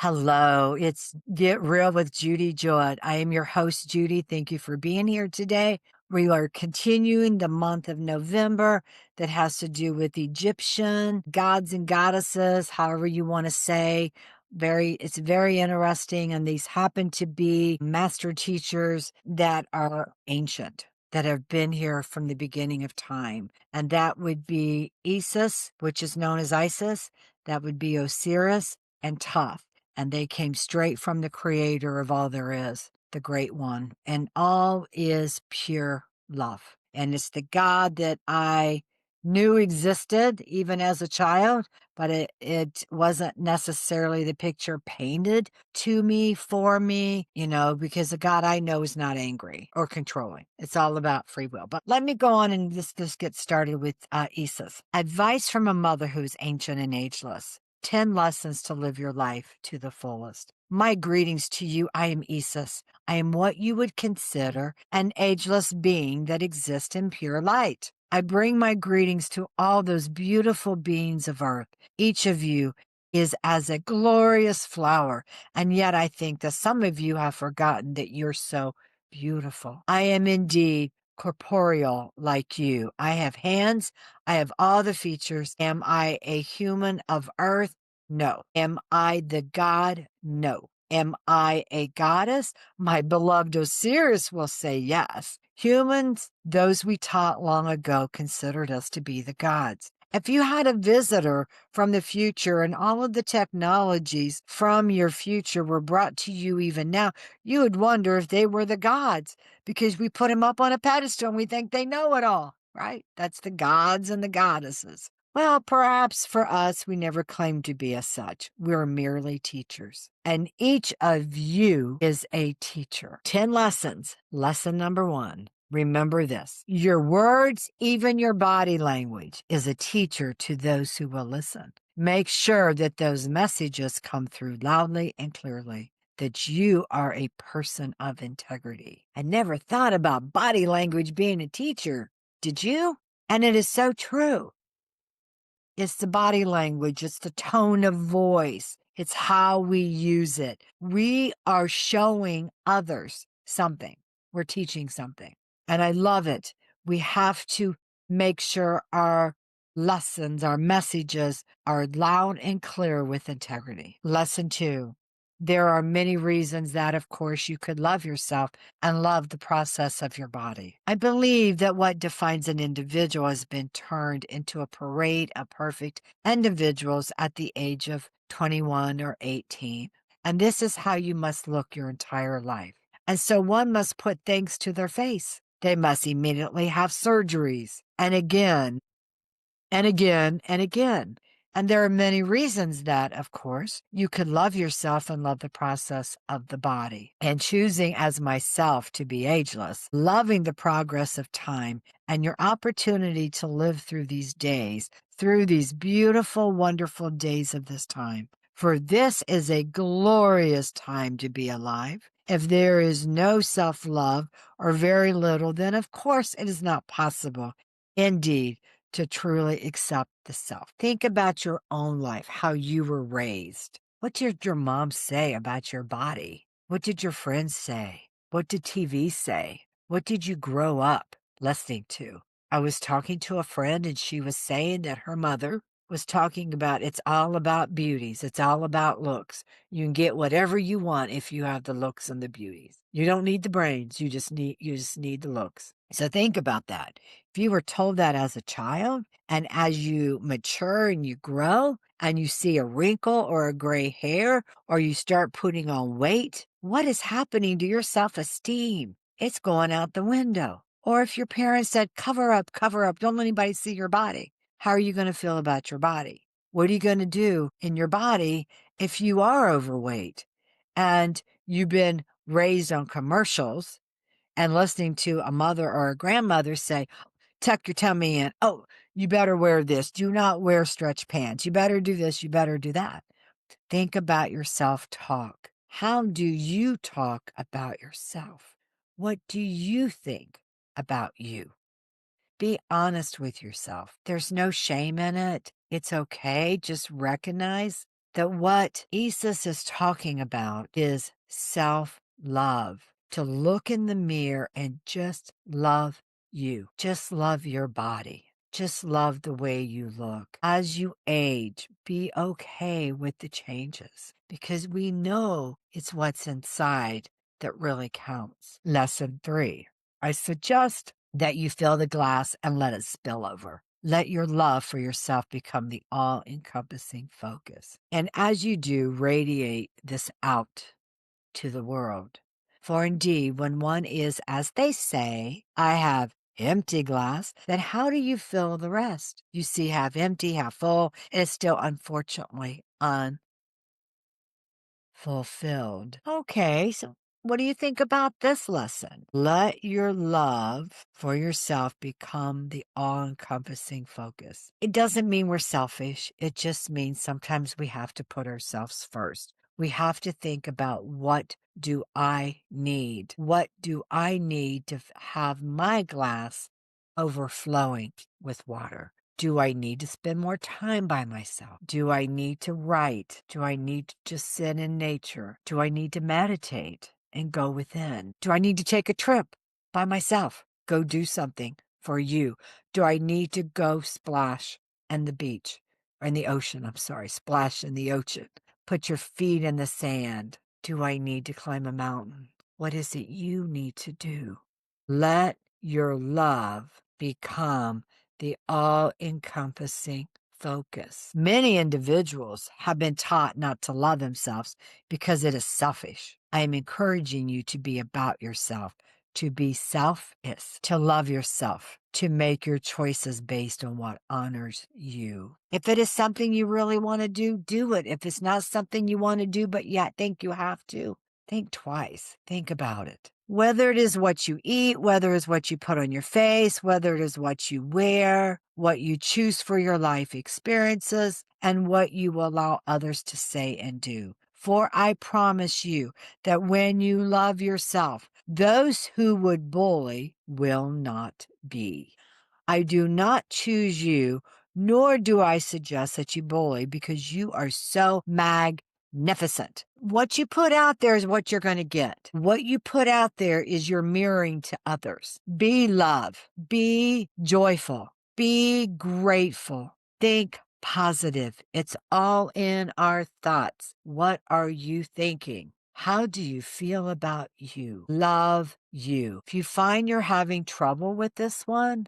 Hello, it's Get Real with Judy Jewett. I am your host, Judy. Thank you for being here today. We are continuing the month of November that has to do with Egyptian gods and goddesses, however you want to say. It's very interesting. And these happen to be master teachers that are ancient, that have been here from the beginning of time. And that would be Isis, which is known as Isis. That would be Osiris and Thoth, and they came straight from the creator of all there is, the great one. And all is pure love. And it's the God that I knew existed even as a child, but it wasn't necessarily the picture painted to me, for me, because the God I know is not angry or controlling. It's all about free will. But let me go on and just get started with Isis. Advice from a mother who's ancient and ageless. 10 lessons to live your life to the fullest. My greetings to you. I am Isis. I am what you would consider an ageless being that exists in pure light. I bring my greetings to all those beautiful beings of earth. Each of you is as a glorious flower, and yet I think that some of you have forgotten that you're so beautiful. I am indeed corporeal like you. I have hands. I have all the features. Am I a human of earth? No. Am I the god? No. Am I a goddess? My beloved Osiris will say yes. Humans, those we taught long ago, considered us to be the gods. If you had a visitor from the future and all of the technologies from your future were brought to you even now, you would wonder if they were the gods, because we put them up on a pedestal and we think they know it all, right? That's the gods and the goddesses. Well, perhaps for us, we never claimed to be as such. We're merely teachers. And each of you is a teacher. 10 lessons. Lesson number 1. Remember this. Your words, even your body language, is a teacher to those who will listen. Make sure that those messages come through loudly and clearly, that you are a person of integrity. I never thought about body language being a teacher. Did you? And it is so true. It's the body language. It's the tone of voice. It's how we use it. We are showing others something. We're teaching something. And I love it. We have to make sure our lessons, our messages are loud and clear with integrity. Lesson 2. There are many reasons that, of course, you could love yourself and love the process of your body. I believe that what defines an individual has been turned into a parade of perfect individuals at the age of 21 or 18. And this is how you must look your entire life. And so one must put things to their face. They must immediately have surgeries, and again, and again, and again. And there are many reasons that, of course, you could love yourself and love the process of the body. And choosing as myself to be ageless, loving the progress of time and your opportunity to live through these days, through these beautiful, wonderful days of this time. For this is a glorious time to be alive. If there is no self-love or very little, then of course it is not possible, indeed, to truly accept the self. Think about your own life, how you were raised. What did your mom say about your body? What did your friends say? What did TV say? What did you grow up listening to? I was talking to a friend and she was saying that her mother was talking about it's all about beauties. It's all about looks. You can get whatever you want if you have the looks and the beauties. You don't need the brains. You just need the looks. So think about that. If you were told that as a child, and as you mature and you grow and you see a wrinkle or a gray hair, or you start putting on weight, what is happening to your self-esteem? It's going out the window. Or if your parents said, cover up, don't let anybody see your body, how are you going to feel about your body? What are you going to do in your body if you are overweight and you've been raised on commercials and listening to a mother or a grandmother say, tuck your tummy in. Oh, you better wear this. Do not wear stretch pants. You better do this. You better do that. Think about your self-talk. How do you talk about yourself? What do you think about you? Be honest with yourself. There's no shame in it. It's okay. Just recognize that what Jesus is talking about is self-love. To look in the mirror and just love you. Just love your body. Just love the way you look. As you age, be okay with the changes because we know it's what's inside that really counts. Lesson 3. I suggest that you fill the glass and let it spill over. Let your love for yourself become the all-encompassing focus. And as you do, radiate this out to the world. For indeed, when one is, as they say, I have empty glass, then how do you fill the rest? You see half empty, half full, and it's still unfortunately fulfilled. Okay, so what do you think about this lesson? Let your love for yourself become the all encompassing focus. It doesn't mean we're selfish, it just means sometimes we have to put ourselves first. We have to think about what do I need? What do I need to have my glass overflowing with water? Do I need to spend more time by myself? Do I need to write? Do I need to just sit in nature? Do I need to meditate and go within? Do I need to take a trip by myself? Go do something for you. Do I need to go splash in the beach or in the ocean? I'm sorry, splash in the ocean. Put your feet in the sand. Do I need to climb a mountain? What is it you need to do? Let your love become the all-encompassing focus. Many individuals have been taught not to love themselves because it is selfish. I am encouraging you to be about yourself, to be selfless, to love yourself, to make your choices based on what honors you. If it is something you really want to do, do it. If it's not something you want to do, but yet think you have to, think twice. Think about it. Whether it is what you eat, whether it is what you put on your face, whether it is what you wear, what you choose for your life experiences, and what you will allow others to say and do. For I promise you that when you love yourself, those who would bully will not be. I do not choose you, nor do I suggest that you bully because you are so magnificent. What you put out there is what you're going to get. What you put out there is your mirroring to others. Be love, be joyful, be grateful, think positive. It's all in our thoughts. What are you thinking? How do you feel about you? Love you. If you find you're having trouble with this one,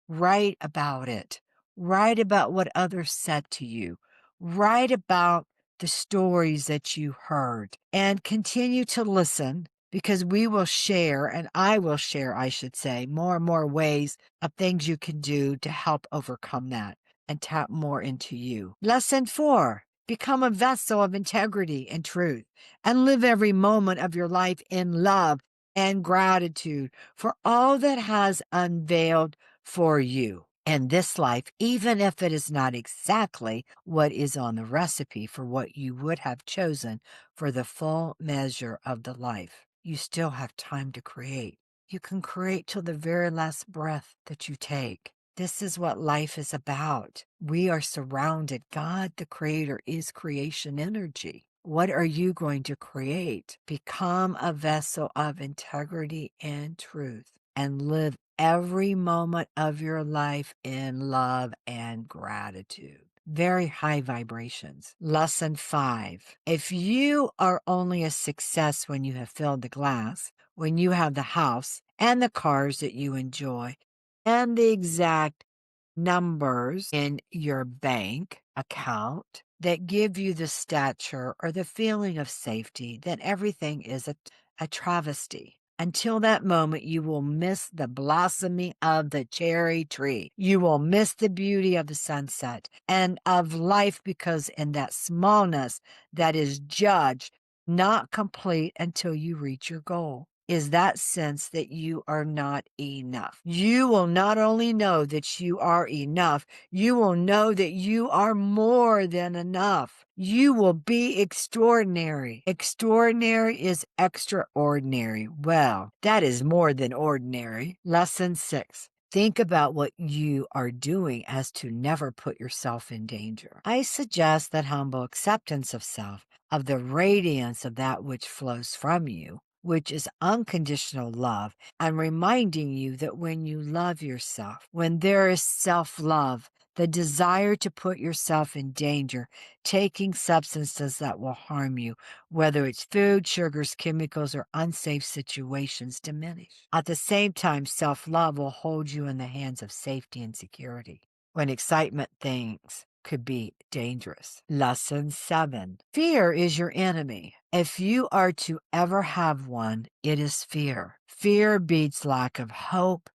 write about it. Write about what others said to you. Write about the stories that you heard and continue to listen because we will share, and I will share, I should say, more and more ways of things you can do to help overcome that and tap more into you. Lesson 4, become a vessel of integrity and truth and live every moment of your life in love and gratitude for all that has unveiled for you in this life, even if it is not exactly what is on the recipe for what you would have chosen for the full measure of the life. You still have time to create. You can create till the very last breath that you take. This is what life is about. We are surrounded. God, the Creator, is creation energy. What are you going to create? Become a vessel of integrity and truth and live every moment of your life in love and gratitude. Very high vibrations. Lesson 5. If you are only a success when you have filled the glass, when you have the house and the cars that you enjoy, and the exact numbers in your bank account that give you the stature or the feeling of safety, then everything is a travesty. Until that moment, you will miss the blossoming of the cherry tree. You will miss the beauty of the sunset and of life because in that smallness that is judged not complete until you reach your goal is that sense that you are not enough. You will not only know that you are enough, you will know that you are more than enough. You will be extraordinary. Extraordinary is extraordinary. Well, that is more than ordinary. Lesson 6. Think about what you are doing as to never put yourself in danger. I suggest that humble acceptance of self, of the radiance of that which flows from you, which is unconditional love, and reminding you that when you love yourself, when there is self love, the desire to put yourself in danger, taking substances that will harm you, whether it's food, sugars, chemicals, or unsafe situations, diminish. At the same time, self love will hold you in the hands of safety and security when excitement things could be dangerous. Lesson 7. Fear is your enemy. If you are to ever have one, it is fear. Fear beats lack of hope,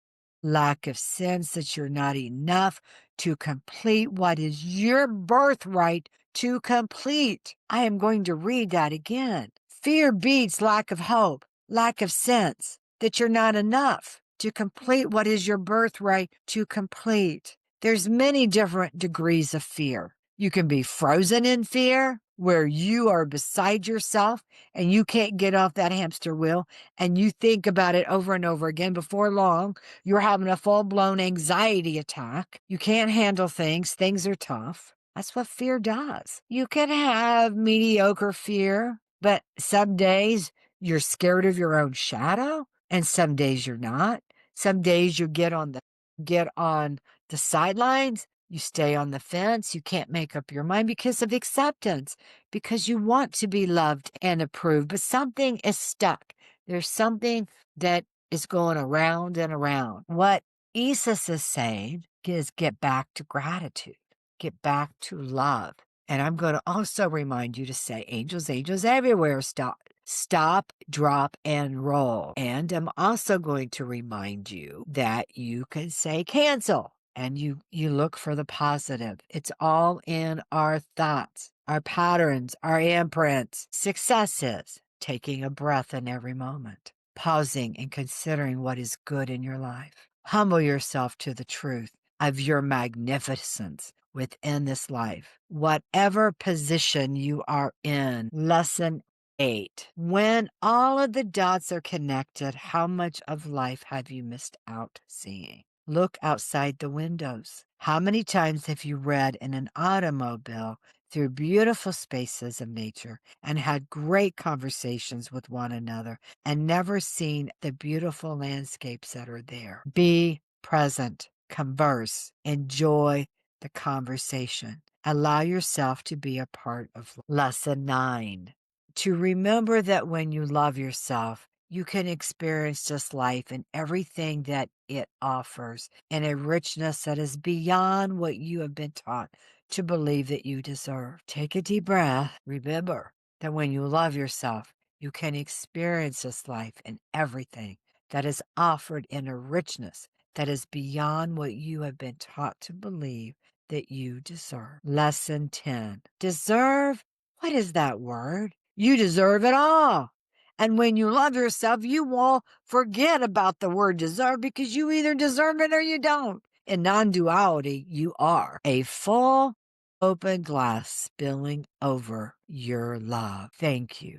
lack of sense that you're not enough to complete what is your birthright to complete. I am going to read that again. Fear beats lack of hope, lack of sense that you're not enough to complete what is your birthright to complete. There's many different degrees of fear. You can be frozen in fear, where you are beside yourself and you can't get off that hamster wheel and you think about it over and over again. Before long, you're having a full-blown anxiety attack. You can't handle things. Things are tough. That's what fear does. You can have mediocre fear, but some days you're scared of your own shadow, and some days you're not. Some days you get on the sidelines, you stay on the fence, you can't make up your mind because of acceptance, because you want to be loved and approved, but something is stuck. There's something that is going around and around. What Isis is saying is get back to gratitude, get back to love. And I'm going to also remind you to say, angels, angels everywhere, stop, drop, and roll. And I'm also going to remind you that you can say cancel. And you look for the positive. It's all in our thoughts, our patterns, our imprints. Success is taking a breath in every moment, pausing and considering what is good in your life. Humble yourself to the truth of your magnificence within this life, whatever position you are in. Lesson 8. When all of the dots are connected, how much of life have you missed out seeing? Look outside the windows. How many times have you read in an automobile through beautiful spaces of nature and had great conversations with one another and never seen the beautiful landscapes that are there? Be present, converse, enjoy the conversation. Allow yourself to be a part of lesson 9. To remember that when you love yourself, you can experience this life and everything that it offers in a richness that is beyond what you have been taught to believe that you deserve. Take a deep breath. Remember that when you love yourself, you can experience this life and everything that is offered in a richness that is beyond what you have been taught to believe that you deserve. Lesson 10. Deserve? What is that word? You deserve it all. And when you love yourself, you won't forget about the word deserve because you either deserve it or you don't. In non-duality, you are a full, open glass spilling over your love. Thank you,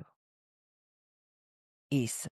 Isa.